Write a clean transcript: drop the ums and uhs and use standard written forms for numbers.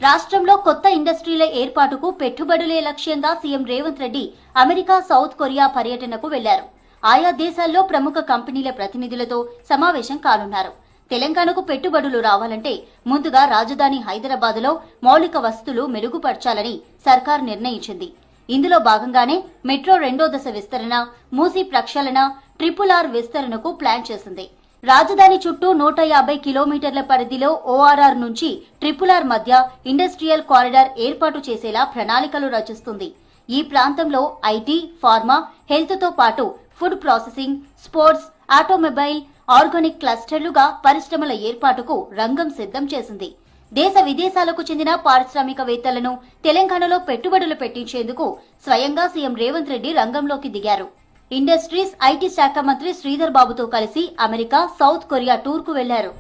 రాష్ట్రంలో కొత్త ఇండస్ట్రీల ఏర్పాటుకు పెట్టుబడులే లక్ష్యంగా CM Revanth Reddy America, south Korea పర్యటనకు వెళ్లారు. ఆయా దేశాల్లో ప్రముఖ కంపెనీల ప్రతినిధులతో సమావేశం కానున్నారు. తెలంగాణకు పెట్టుబడులు రావాలంటే ముందుగా రాజధాని హైదరాబాద్లో మౌలిక వసతులు మెరుగుపర్చాలని సర్కార్ నిర్ణయించింది. ఇందులో భాగంగానే మెట్రో 2వ దశ విస్తరణ, మూసీ ప్రక్షాళన, RRR విస్తరణకు ప్లాన్ చేసింది. రాజధాని చుట్టూ 150 కిలోమీటర్ల పరిధిలో ORR నుంచి RRR మధ్య ఇండస్ట్రియల్ కారిడార్ ఏర్పాటు చేసేలా ప్రణాళికలు రచిస్తుంది. ఈ ప్రాంతంలో ఐటీ, ఫార్మా, హెల్త్ తో పాటు food processing, sports, automobile, organic క్లస్టర్లుగా పరిశ్రమల ఏర్పాటుకు రంగం సిద్ధం చేసింది. దేశ విదేశాలకు చెందిన పారిశ్రామికవేత్తలను తెలంగాణలో పెట్టుబడులు పెట్టించేందుకు స్వయంగా సీఎం రేవంత్ రెడ్డి రంగంలోకి దిగారు. ఇండస్ట్రీస్, ఐటీ శాఖ మంత్రి శ్రీధర్ బాబుతో కలిసి అమెరికా, సౌత్ కొరియా టూర్కు వెళ్లారు.